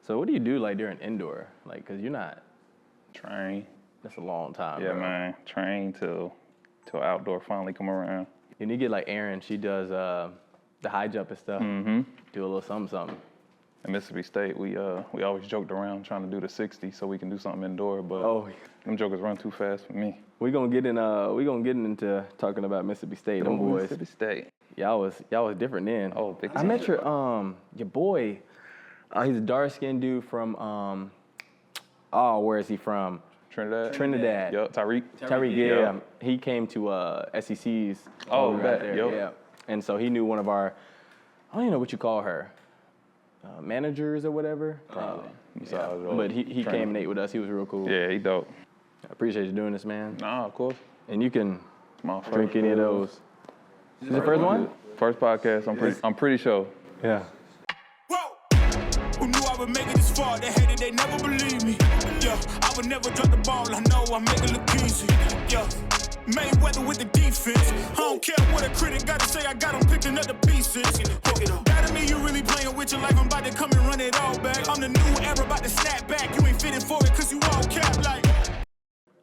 So what do you do like during indoor? Like, cause you're not. Train. That's a long time. Yeah, bro. man. Train till outdoor finally come around. And you get like Erin, she does the high jump and stuff. Mm-hmm. Do a little something. At Mississippi State, we always joked around trying to do the 60 so we can do something indoor, but them jokers run too fast for me. We gonna get into talking about Mississippi State. Them boys. Mississippi State. Y'all was different then. Oh, big I met your boy. He's a dark skinned dude from where is he from? Trinidad. Yup, Tyreek. Tyreek, yeah. He came to SEC's. Oh, right there. yep. Yeah. And so he knew one of our, I don't even know what you call her, managers or whatever. But he came and ate with us. He was real cool. Yeah, he dope. I appreciate you doing this, man. Nah, of course. And you can My drink any of those. Is the first one? First podcast. I'm pretty sure. Yeah. Who knew I would make it this far? They hated, they never believed me. Yeah, I would never drop the ball. I know I make it look easy. Yeah, Mayweather with the defense. I don't care what a critic got to say. I got them picking up the pieces. That to me, you really playing with your life. I'm about to come and run it all back. I'm the new era, about to snap back. You ain't fitting for it because you all cap like.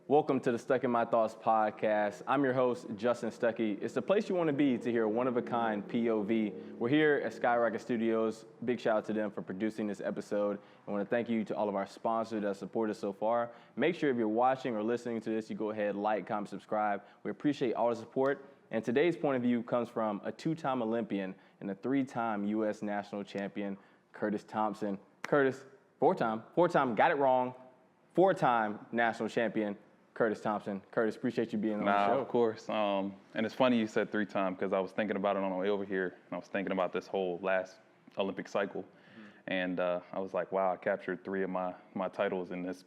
Welcome to the Stuck in My Thoughts podcast. I'm your host, Justin Stuckey. It's the place you want to be to hear a one-of-a-kind POV. We're here at Skyrocket Studios. Big shout out to them for producing this episode. I want to thank you to all of our sponsors that support us so far. Make sure if you're watching or listening to this, you go ahead, like, comment, subscribe. We appreciate all the support. And today's point of view comes from a two-time Olympian and a three-time U.S. national champion, Curtis Thompson. Curtis, four-time, got it wrong, four-time national champion, Curtis Thompson. Curtis, appreciate you being on the show. Of course. And it's funny you said three-time because I was thinking about it on the way over here. And I was thinking about this whole last Olympic cycle. Mm-hmm. And I was like, wow, I captured three of my titles in this,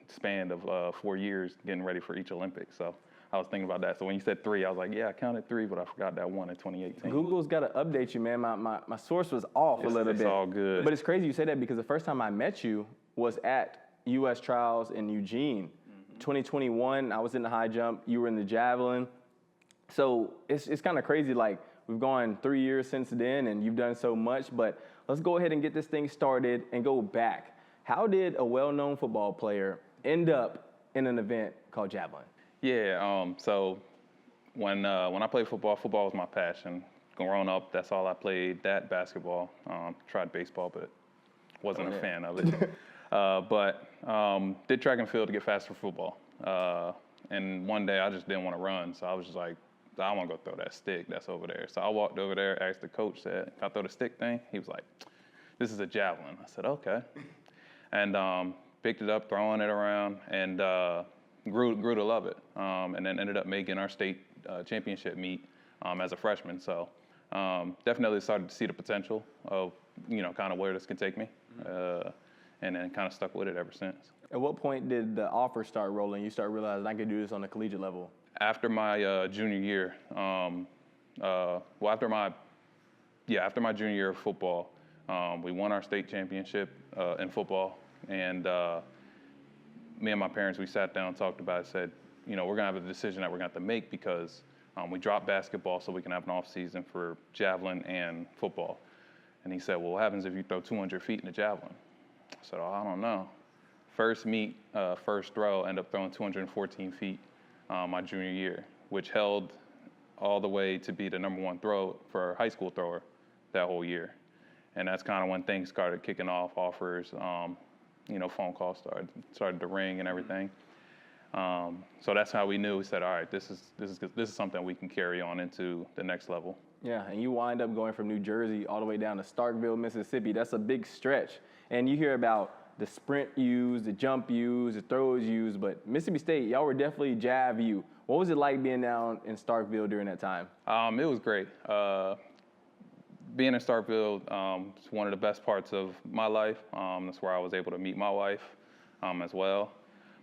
span of 4 years getting ready for each Olympic. So I was thinking about that. So when you said three, I was like, yeah, I counted three, but I forgot that one in 2018. Google's got to update you, man. My source was off a little bit. It's all good. But it's crazy you say that because the first time I met you was at U.S. Trials in Eugene. 2021, I was in the high jump, you were in the javelin. So it's kind of crazy, like we've gone 3 years since then and you've done so much, but let's go ahead and get this thing started and go back. How did a well-known football player end up in an event called javelin? Yeah, so when I played football was my passion. Growing up, that's all I played, that basketball. Tried baseball, but wasn't a fan of it. But did track and field to get faster for football. And one day I just didn't want to run, so I was just like, I want to go throw that stick that's over there. So I walked over there, asked the coach, said, can I throw the stick thing? He was like, this is a javelin. I said, okay. And picked it up, throwing it around, and grew to love it. And then ended up making our state championship meet as a freshman. So definitely started to see the potential of, kind of where this can take me. And then kind of stuck with it ever since. At what point did the offer start rolling? You start realizing I could do this on a collegiate level? After my junior year, after my junior year of football, we won our state championship in football, and me and my parents, we sat down and talked about it, said, we're gonna have a decision that we're gonna have to make because we dropped basketball so we can have an off season for javelin and football. And he said, well, what happens if you throw 200 feet in the javelin? I said, I don't know. First meet, first throw, ended up throwing 214 feet my junior year, which held all the way to be the number one throw for a high school thrower that whole year. And that's kind of when things started kicking off, offers, phone calls started to ring and everything. So that's how we knew. We said, all right, this is something we can carry on into the next level. Yeah, and you wind up going from New Jersey all the way down to Starkville, Mississippi. That's a big stretch. And you hear about the sprint used, the jump used, the throws used, but Mississippi State, y'all were definitely Jav U. What was it like being down in Starkville during that time? It was great. Being in Starkville is one of the best parts of my life. That's where I was able to meet my wife as well.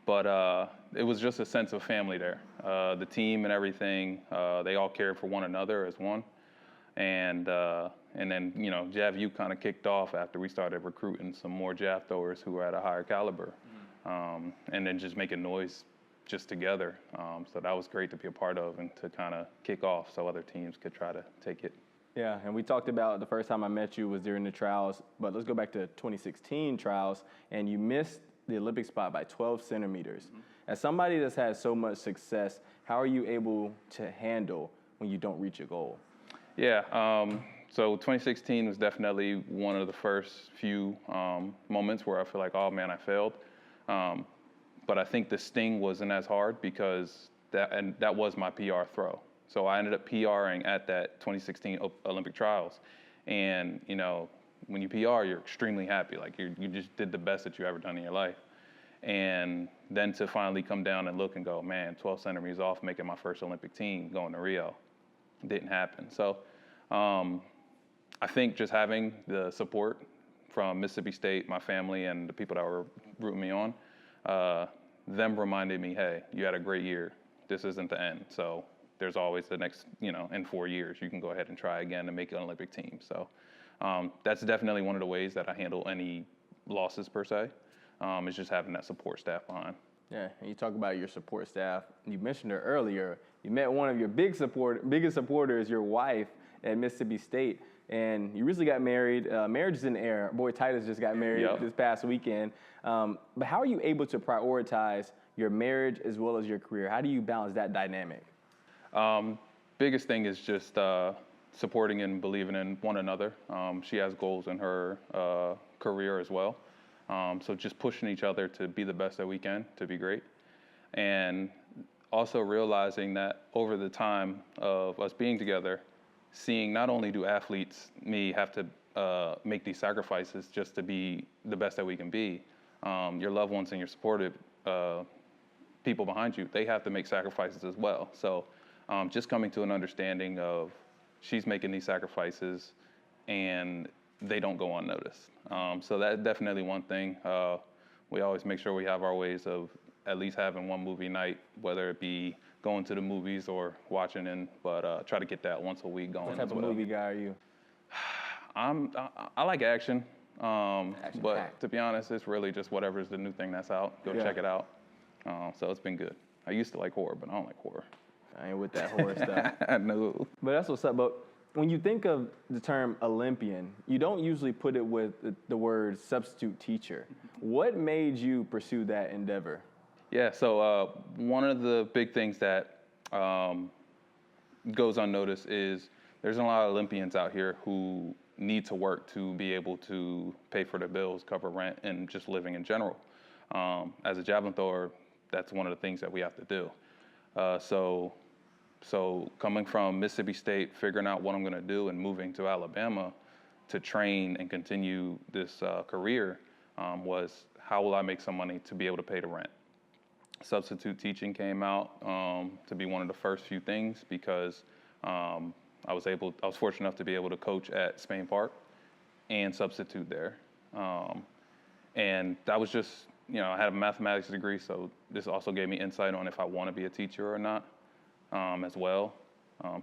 But it was just a sense of family there. The team and everything, they all cared for one another as one. And then, Jav U kind of kicked off after we started recruiting some more Jav throwers who were at a higher caliber. And then just making noise just together. So that was great to be a part of and to kind of kick off so other teams could try to take it. Yeah, and we talked about the first time I met you was during the trials, but let's go back to 2016 trials, and you missed the Olympic spot by 12 centimeters. Mm-hmm. As somebody that's had so much success, how are you able to handle when you don't reach a goal? Yeah, so 2016 was definitely one of the first few moments where I feel like, oh man, I failed. But I think the sting wasn't as hard because that was my PR throw. So I ended up PRing at that 2016 Olympic trials. And, you know, when you PR, you're extremely happy. Like you just did the best that you ever done in your life. And then to finally come down and look and go, man, 12 centimeters off making my first Olympic team going to Rio. Didn't happen. So I think just having the support from Mississippi State, my family, and the people that were rooting me on, them reminded me, hey, you had a great year. This isn't the end. So there's always the next, you know, in 4 years, you can go ahead and try again and make an Olympic team. So that's definitely one of the ways that I handle any losses per se, is just having that support staff behind. Yeah, and you talk about your support staff. You mentioned her earlier. You met one of your biggest supporters, your wife, at Mississippi State, and you recently got married. Marriage is in the air. Boy, Titus just got married this past weekend. But how are you able to prioritize your marriage as well as your career? How do you balance that dynamic? Biggest thing is just supporting and believing in one another. She has goals in her career as well. So just pushing each other to be the best that we can, to be great. And also realizing that over the time of us being together, seeing not only do athletes, me, have to make these sacrifices just to be the best that we can be, your loved ones and your supportive people behind you, they have to make sacrifices as well. So just coming to an understanding of she's making these sacrifices and they don't go unnoticed. So that's definitely one thing. We always make sure we have our ways of at least having one movie night, whether it be going to the movies or watching but try to get that once a week going. What type of movie guy are you? I like action, but to be honest, it's really just whatever's the new thing that's out. Go check it out. So it's been good. I used to like horror, but I don't like horror. I ain't with that horror stuff. I know. But that's what's up. But when you think of the term Olympian, you don't usually put it with the word substitute teacher. What made you pursue that endeavor? Yeah, so one of the big things that goes unnoticed is there's a lot of Olympians out here who need to work to be able to pay for their bills, cover rent, and just living in general. As a javelin thrower, that's one of the things that we have to do. So coming from Mississippi State, figuring out what I'm going to do and moving to Alabama to train and continue this career was how will I make some money to be able to pay the rent. Substitute teaching came out to be one of the first few things because I was fortunate enough to be able to coach at Spain Park and substitute there. And that was just, I had a mathematics degree, so this also gave me insight on if I want to be a teacher or not as well.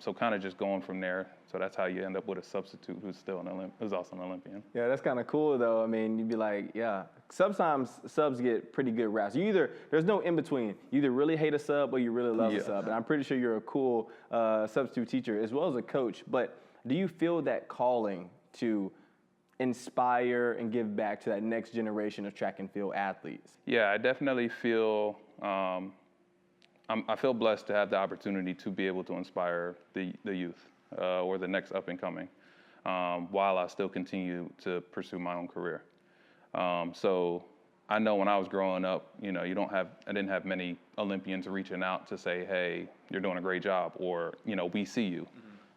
So kind of just going from there. So that's how you end up with a substitute who's still who's also an Olympian. Yeah, that's kind of cool though. I mean, you'd be like, yeah. Sometimes subs get pretty good raps. There's no in between. You either really hate a sub or you really love a sub. And I'm pretty sure you're a cool substitute teacher as well as a coach. But do you feel that calling to inspire and give back to that next generation of track and field athletes? Yeah, I definitely feel. I feel blessed to have the opportunity to be able to inspire the youth or the next up and coming while I still continue to pursue my own career. So I know when I was growing up, I didn't have many Olympians reaching out to say, hey, you're doing a great job, or, we see you.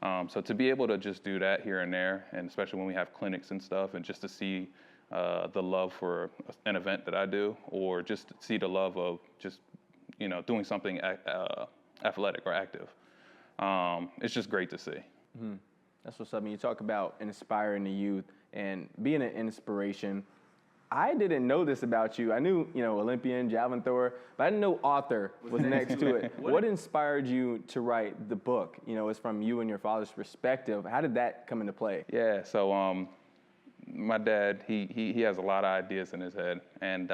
Mm-hmm. So to be able to just do that here and there, and especially when we have clinics and stuff, and just to see the love for an event that I do, or just to see the love of just doing something athletic or active. It's just great to see. Mm-hmm. That's what's up. I mean, you talk about inspiring the youth and being an inspiration. I didn't know this about you. I knew, Olympian, javelin thrower, but I didn't know author was next to it. What inspired you to write the book? It's from you and your father's perspective. How did that come into play? Yeah, so my dad, he has a lot of ideas in his head, and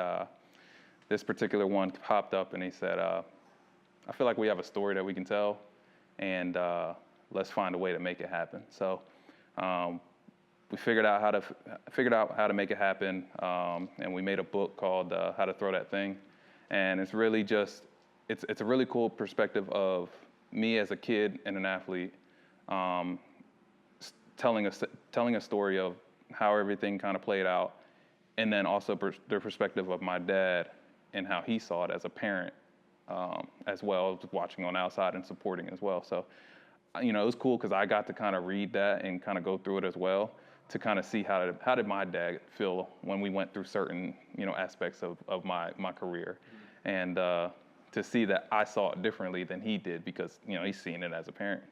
this particular one popped up, and he said, I feel like we have a story that we can tell, and let's find a way to make it happen. So we figured out how to make it happen, and we made a book called How to Throw That Thing. And it's really just, it's a really cool perspective of me as a kid and an athlete, telling a story of how everything kind of played out, and then also the perspective of my dad and how he saw it as a parent, as well, watching on the outside and supporting as well. So, it was cool because I got to kind of read that and kind of go through it as well to kind of see how did my dad feel when we went through certain, aspects of my career. And to see that I saw it differently than he did because, he's seen it as a parent.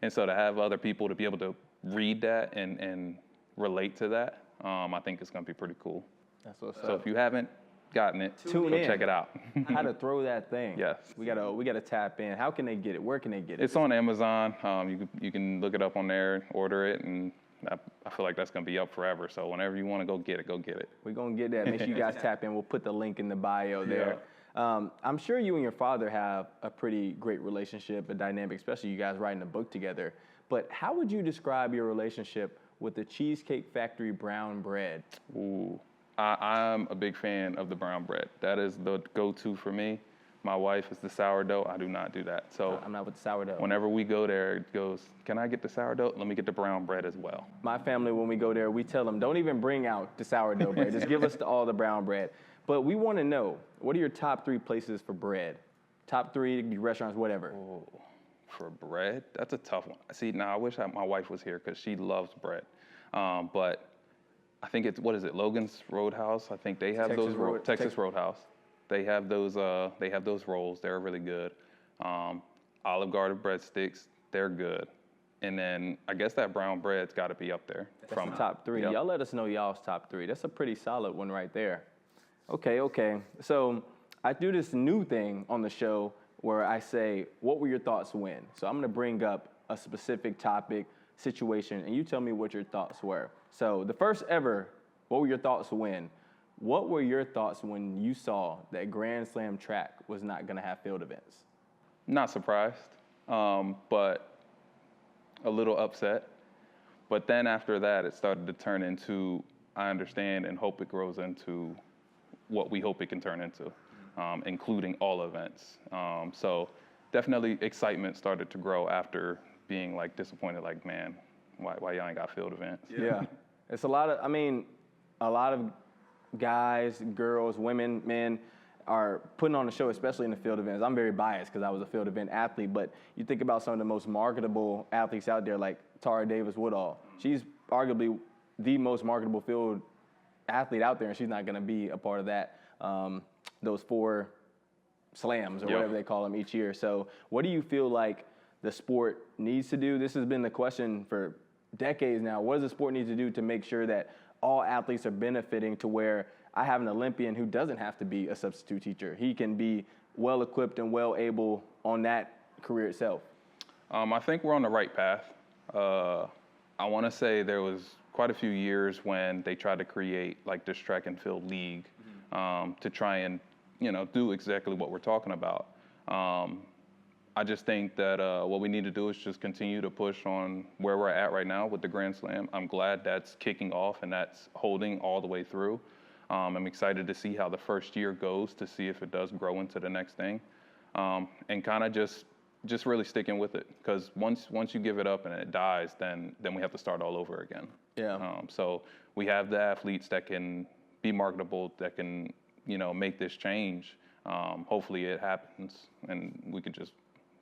And so to have other people to be able to read that and relate to that, I think it's going to be pretty cool. That's what's up. So if you haven't gotten it, Tune go in. check it out. How to Throw That Thing. Yes. We gotta tap in. How can they get it? Where can they get it? It's on Amazon. You can look it up on there, order it, and I feel like that's going to be up forever. So whenever you want to go get it, go get it. We're going to get that. Make sure you guys tap in. We'll put the link in the bio there. I'm sure you and your father have a pretty great relationship, a dynamic, especially you guys writing a book together. But how would you describe your relationship with the Cheesecake Factory brown bread? Ooh, I'm a big fan of the brown bread. That is the go-to for me. My wife is the sourdough. I do not do that. So I'm not with the sourdough. Whenever we go there, it goes, can I get the sourdough? Let me get the brown bread as well. My family, when we go there, we tell them, don't even bring out the sourdough bread. Just give us all the brown bread. But we want to know, what are your top 3 places for bread? Top 3 restaurants, whatever. Oh, for bread? That's a tough one. See, now I wish my wife was here because she loves bread. But I think it's, what is it, Logan's Roadhouse? I think they have Texas Roadhouse. They have those rolls. They're really good. Olive Garden breadsticks, they're good. And then I guess that brown bread's got to be up there. That's the top 3. Yep. Y'all let us know y'all's top 3. That's a pretty solid one right there. Okay. So I do this new thing on the show where I say, what were your thoughts when? So I'm going to bring up a specific topic, situation, and you tell me what your thoughts were. So the first ever, what were your thoughts when? What were your thoughts when you saw that Grand Slam track was not going to have field events? Not surprised, but a little upset. But then after that, it started to turn into, I understand and hope it grows into what we hope it can turn into, including all events. So definitely excitement started to grow after being like disappointed, like, man, why y'all ain't got field events? Yeah. It's a lot of guys, girls, women, men are putting on a show, especially in the field events. I'm very biased because I was a field event athlete, but you think about some of the most marketable athletes out there, like Tara Davis-Woodall. She's arguably the most marketable field athlete out there, and she's not going to be a part of that, those 4 slams or whatever they call them each year. So what do you feel like the sport needs to do? This has been the question for decades now. What does the sport need to do to make sure that all athletes are benefiting to where I have an Olympian who doesn't have to be a substitute teacher? He can be well-equipped and well-able on that career itself. I think we're on the right path. I want to say there was quite a few years when they tried to create like this track and field league to try and, do exactly what we're talking about. I just think that what we need to do is just continue to push on where we're at right now with the Grand Slam. I'm glad that's kicking off and that's holding all the way through. I'm excited to see how the first year goes to see if it does grow into the next thing, and kind of just really sticking with it. Because once you give it up and it dies, then we have to start all over again. Yeah. So we have the athletes that can be marketable, that can make this change. Hopefully it happens, and we could just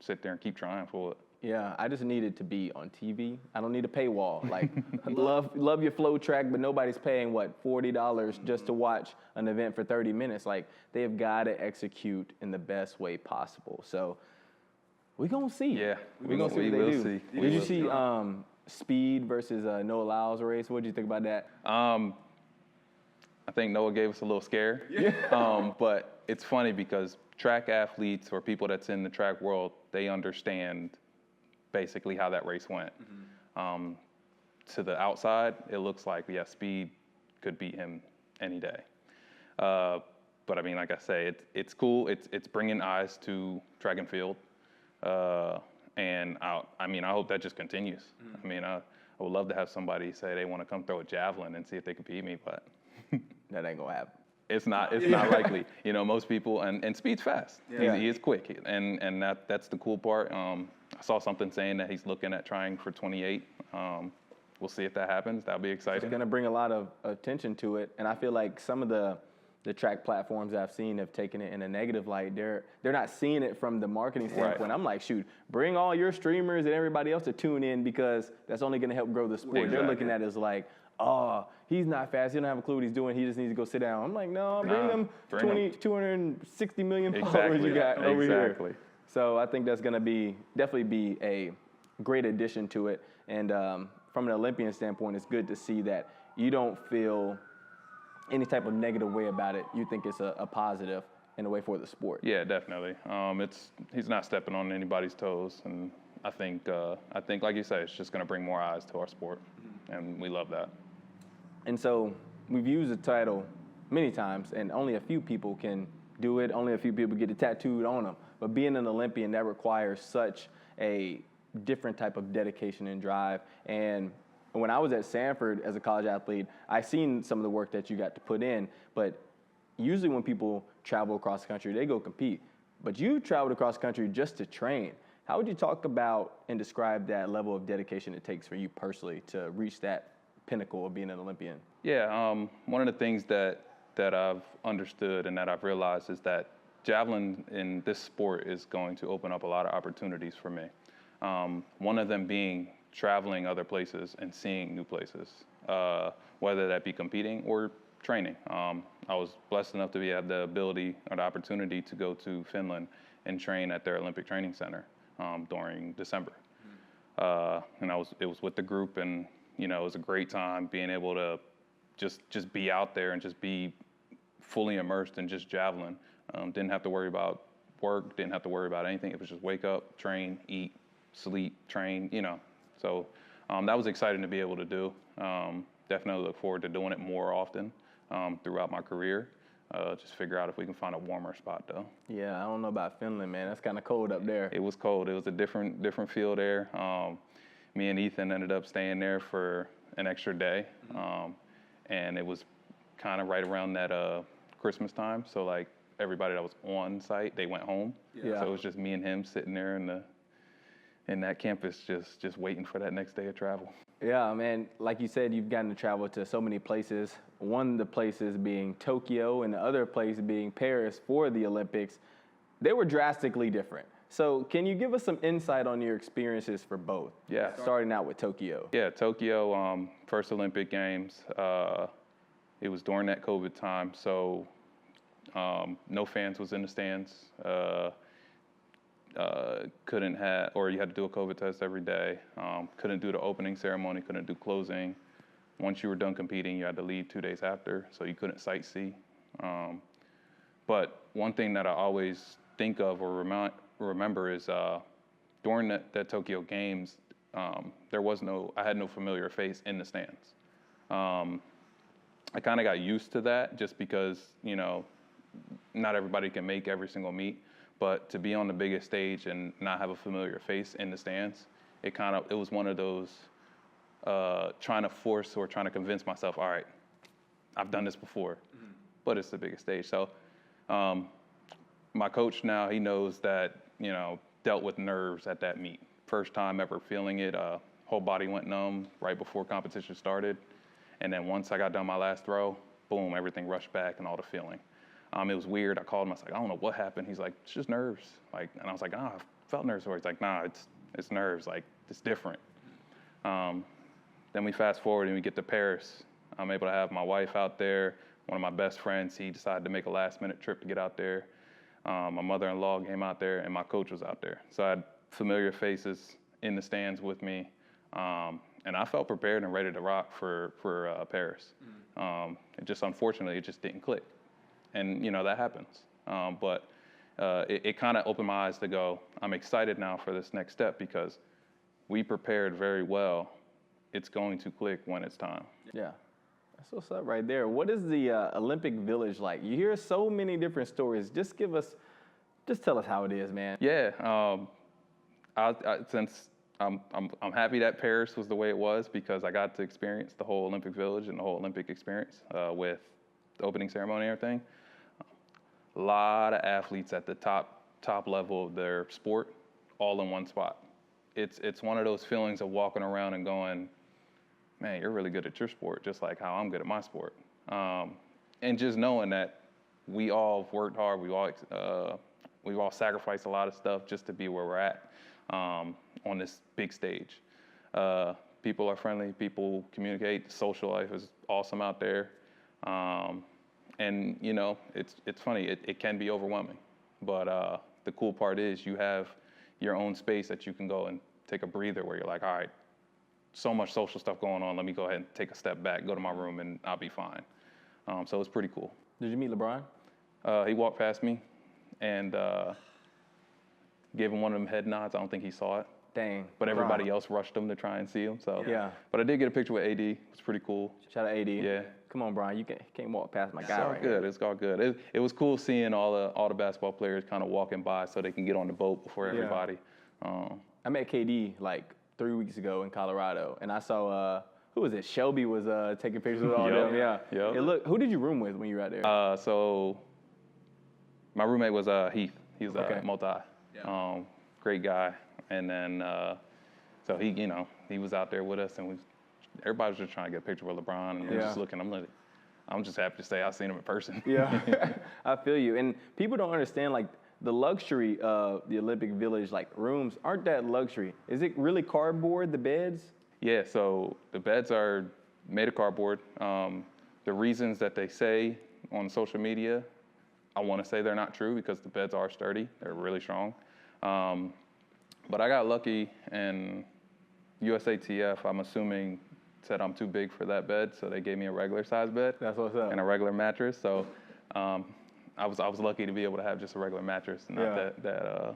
sit there and keep trying for it. Yeah, I just need it to be on TV. I don't need a paywall. Like, love your flow track, but nobody's paying, $40 just to watch an event for 30 minutes. Like, they have got to execute in the best way possible. So we're going to see. Yeah, we're going to see what they do. Did you see Speed versus Noah Lyles race? What did you think about that? I think Noah gave us a little scare. But it's funny because track athletes or people that's in the track world, they understand basically how that race went. To the outside, it looks like, Speed could beat him any day. But I mean, like I say, it's cool. It's bringing eyes to track and field. And I hope that just continues. I mean, I would love to have somebody say they want to come throw a javelin and see if they can beat me, but That ain't gonna happen. it's not likely. You know, most people, and speed's fast. Yeah. He is quick, and that's the cool part. I saw something saying that he's looking at trying for 28. We'll see if that happens. That'll be exciting. It's gonna bring a lot of attention to it, and I feel like some of the track platforms I've seen have taken it in a negative light. They're not seeing it from the marketing standpoint. Right. I'm like, shoot, bring all your streamers and everybody else to tune in because that's only gonna help grow the sport. Exactly. They're looking at it as like, oh, he's not fast. He don't have a clue what he's doing. He just needs to go sit down. I'm like, no, bring them 260 million followers you got over here. So I think that's gonna definitely be a great addition to it. And from an Olympian standpoint, it's good to see that you don't feel any type of negative way about it. You think it's a positive in a way for the sport. Yeah, definitely. He's not stepping on anybody's toes, and I think like you say, it's just going to bring more eyes to our sport, and we love that. And so we've used the title many times, and only a few people can do it. Only a few people get it tattooed on them. But being an Olympian, that requires such a different type of dedication and drive. And when I was at Sanford as a college athlete, I seen some of the work that you got to put in, but usually when people travel across the country, they go compete. But you traveled across the country just to train. How would you talk about and describe that level of dedication it takes for you personally to reach that pinnacle of being an Olympian? Yeah, one of the things that I've understood and that I've realized is that javelin in this sport is going to open up a lot of opportunities for me. One of them being traveling other places and seeing new places, whether that be competing or training. I was blessed enough to have the ability or the opportunity to go to Finland and train at their Olympic Training Center during December. And it was with the group, and it was a great time being able to just be out there and just be fully immersed in just javelin. Didn't have to worry about work, didn't have to worry about anything. It was just wake up, train, eat, sleep, train, So that was exciting to be able to do. Definitely look forward to doing it more often throughout my career. Just figure out if we can find a warmer spot, though. Yeah, I don't know about Finland, man. That's kind of cold up there. It was cold. It was a different feel there. Me and Ethan ended up staying there for an extra day, and it was kind of right around that Christmas time. So like everybody that was on site, they went home. Yeah. So it was just me and him sitting there in that campus, just waiting for that next day of travel. Yeah, man. Like you said, you've gotten to travel to so many places. One of the places being Tokyo and the other place being Paris for the Olympics. They were drastically different. So can you give us some insight on your experiences for both? Yeah. Starting out with Tokyo. Yeah, Tokyo, first Olympic Games. It was during that COVID time, so no fans was in the stands. Couldn't have, or you had to do a COVID test every day. Couldn't do the opening ceremony, couldn't do closing. Once you were done competing, you had to leave 2 days after, so you couldn't sightsee. But one thing that I always think of or remember is during that Tokyo Games, I had no familiar face in the stands. I kind of got used to that just because, not everybody can make every single meet. But to be on the biggest stage and not have a familiar face in the stands, it was one of those trying to convince myself, all right, I've done this before, but it's the biggest stage. So my coach now, he knows that, dealt with nerves at that meet. First time ever feeling it, whole body went numb right before competition started. And then once I got done my last throw, boom, everything rushed back and all the feeling. It was weird. I called him. I was like, I don't know what happened. He's like, it's just nerves. And I was like, I felt nerves before. He's like, nah, it's nerves. It's different. Then we fast forward and we get to Paris. I'm able to have my wife out there. One of my best friends, he decided to make a last-minute trip to get out there. My mother-in-law came out there, and my coach was out there. So I had familiar faces in the stands with me, and I felt prepared and ready to rock for Paris. Unfortunately, it just didn't click. And, that happens. But it kind of opened my eyes to go, I'm excited now for this next step because we prepared very well. It's going to click when it's time. Yeah. That's what's up right there. What is the Olympic Village like? You hear so many different stories. Just tell us how it is, man. Yeah. Since I'm happy that Paris was the way it was because I got to experience the whole Olympic Village and the whole Olympic experience with the opening ceremony and everything. A lot of athletes at the top level of their sport, all in one spot. It's one of those feelings of walking around and going, man, you're really good at your sport, just like how I'm good at my sport. And just knowing that we all worked hard, we've all sacrificed a lot of stuff just to be where we're at on this big stage. People are friendly, people communicate, the social life is awesome out there. And you know, it's funny, it can be overwhelming, but the cool part is you have your own space that you can go and take a breather where you're like, all right, so much social stuff going on, let me go ahead and take a step back, go to my room, and I'll be fine. So it's pretty cool. Did you meet LeBron? He walked past me and gave him one of them head nods. I don't think he saw it. Dang. But everybody else rushed him to try and see him. So yeah. But I did get a picture with AD. It was pretty cool. Shout out AD. Yeah. Come on, Brian. You can't walk past my guy It's all right good. here. It's all good. It was cool seeing all the basketball players kind of walking by so they can get on the boat before everybody. I met KD like 3 weeks ago in Colorado, and I saw who was it? Shelby was taking pictures with all them. Yeah. Yep. Hey, look, who did you room with when you were out there? So my roommate was Heath. He's multi. Yeah. Great guy. And then so he was out there with us, and everybody was just trying to get a picture with LeBron, and we're just looking. I'm just happy to say I've seen him in person. Yeah, I feel you. And people don't understand like the luxury of the Olympic Village, like rooms aren't that luxury. Is it really cardboard, the beds? Yeah, so the beds are made of cardboard. The reasons that they say on social media, I want to say they're not true because the beds are sturdy. They're really strong. But I got lucky, and USATF, I'm assuming, said I'm too big for that bed, so they gave me a regular size bed. That's what's up. And a regular mattress. So I was lucky to be able to have just a regular mattress and not that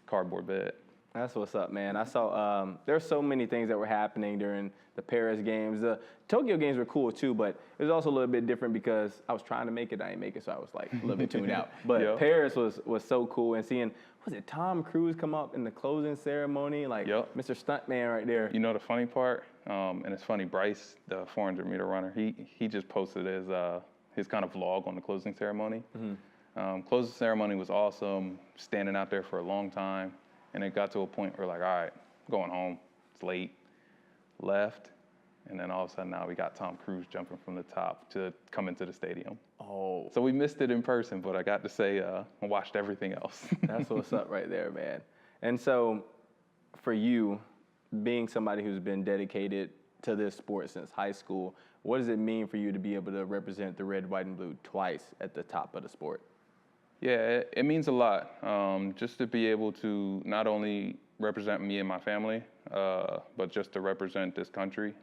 cardboard bed. That's what's up, man. I saw there's so many things that were happening during the Paris games. The Tokyo games were cool too, but it was also a little bit different because I was trying to make it, I didn't make it, so I was like a little bit tuned out. But Paris was so cool, and seeing, was it Tom Cruise come up in the closing ceremony, like Mr. Stuntman right there. You know the funny part, and it's funny, Bryce, the 400-meter runner, he just posted his kind of vlog on the closing ceremony. Mm-hmm. Closing ceremony was awesome, standing out there for a long time. And it got to a point where like, all right, I'm going home. It's late. Left. And then all of a sudden now we got Tom Cruise jumping from the top to come into the stadium. Oh. So we missed it in person, but I got to say I watched everything else. That's what's up right there, man. And so for you, being somebody who's been dedicated to this sport since high school, what does it mean for you to be able to represent the red, white, and blue twice at the top of the sport? Yeah, it means a lot. Just to be able to not only represent me and my family, but just to represent this country.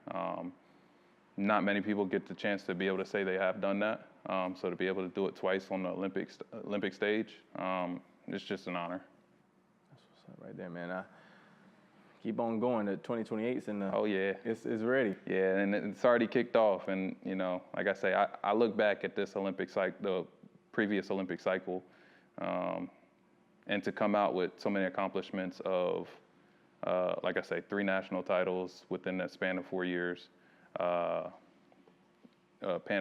Not many people get the chance to be able to say they have done that. So to be able to do it twice on the Olympic stage, it's just an honor. That's what's up right there, man. Keep on going. The 2028's in the. Oh yeah, it's ready. Yeah, and it's already kicked off. And like I say, I look back at this Olympic cycle, the previous Olympic cycle, and to come out with so many accomplishments of, like I say, 3 national titles within that span of 4 years, Pan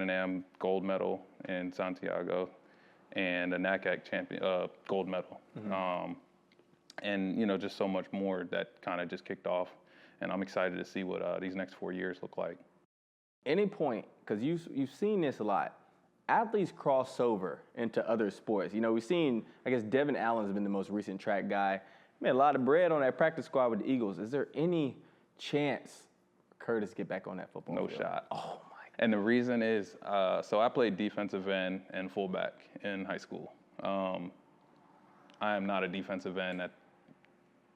Am gold medal in Santiago, and a NACAC gold medal, and just so much more that kind of just kicked off, and I'm excited to see what these next 4 years look like. Any point, because you've seen this a lot. Athletes cross over into other sports. We've seen, I guess, Devin Allen's been the most recent track guy. Made a lot of bread on that practice squad with the Eagles. Is there any chance Curtis get back on that football field? No shot. Oh, my God. And the reason is, so I played defensive end and fullback in high school. I am not a defensive end at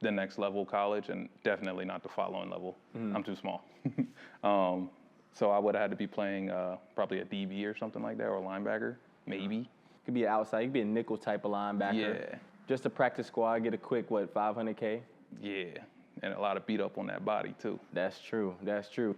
the next level college, and definitely not the following level. I'm too small. So I would have had to be playing probably a DB or something like that, or a linebacker, maybe. Could be an outside. You could be a nickel type of linebacker. Yeah. Just a practice squad, get a quick, $500K? Yeah, and a lot of beat up on that body, too. That's true.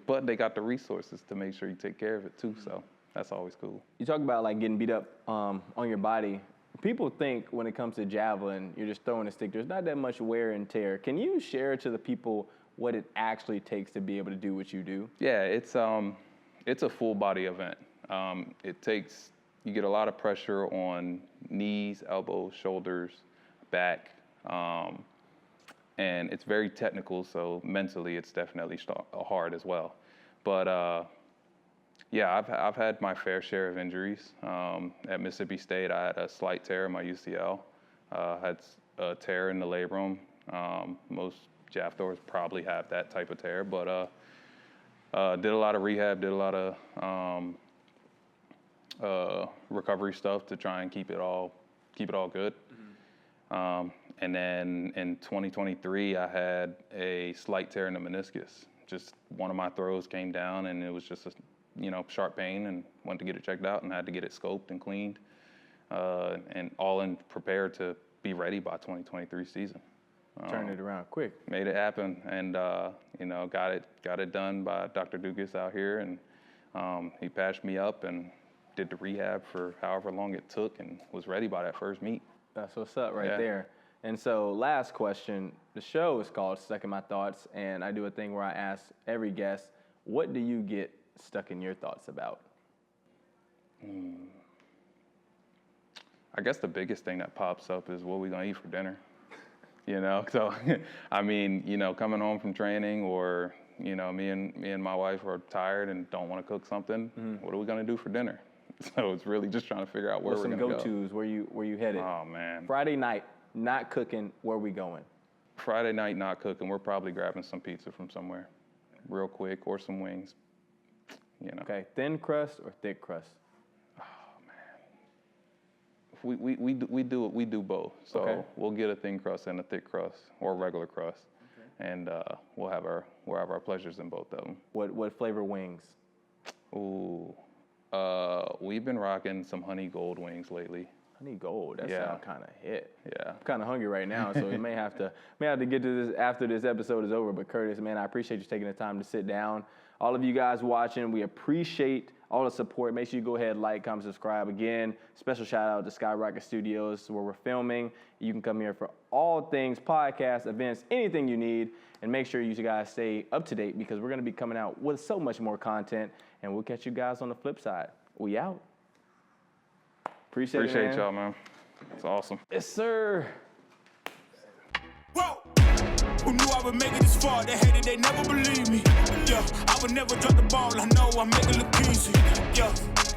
But they got the resources to make sure you take care of it, too, so that's always cool. You talk about, like, getting beat up on your body. people think when it comes to javelin, you're just throwing a stick. There's not that much wear and tear. Can you share to the people what it actually takes to be able to do what you do? Yeah, it's a full body event. You get a lot of pressure on knees, elbows, shoulders, back, and it's very technical. So mentally, it's definitely hard as well. But yeah, I've had my fair share of injuries. At Mississippi State, I had a slight tear in my UCL. Had a tear in the labrum. Most jav throwers probably have that type of tear, but did a lot of rehab, did a lot of recovery stuff to try and keep it all good. Mm-hmm. And then in 2023, I had a slight tear in the meniscus. Just one of my throws came down, and it was just a sharp pain, and went to get it checked out and had to get it scoped and cleaned, and prepared to be ready by 2023 season. Turned it around quick. Made it happen, and got it done by Dr. Dugas out here, and he patched me up and did the rehab for however long it took, and was ready by that first meet. That's what's up right there. And so last question, the show is called Stuck in My Thoughts, and I do a thing where I ask every guest, what do you get stuck in your thoughts about? I guess the biggest thing that pops up is what we gonna eat for dinner. So I mean, coming home from training, or me and my wife are tired and don't want to cook something. Mm-hmm. What are we gonna do for dinner? So it's really just trying to figure out where we're gonna go. What's some go-tos? Where you headed? Oh man. Friday night, not cooking. Where we going? Friday night, not cooking. We're probably grabbing some pizza from somewhere, real quick, or some wings. Okay, thin crust or thick crust? Oh man. We do both. So We'll get a thin crust and a thick crust, or a regular crust, and we'll have our pleasures in both of them. What flavor wings? Ooh, we've been rocking some honey gold wings lately. Honey gold, that sounds kind of hit. Yeah, I'm kind of hungry right now, so we may have to get to this after this episode is over. But Curtis, man, I appreciate you taking the time to sit down. All of you guys watching, we appreciate all the support. Make sure you go ahead, like, comment, subscribe. Again, special shout out to Skyrocket Studios where we're filming. You can come here for all things podcasts, events, anything you need. And make sure you guys stay up to date, because we're going to be coming out with so much more content. And we'll catch you guys on the flip side. We out. Appreciate it, y'all, man. It's awesome. Yes, sir. Whoa. Who knew I would make it this far? They hated, they never believed me. Yeah, I would never drop the ball. I know I make it look easy. Yeah.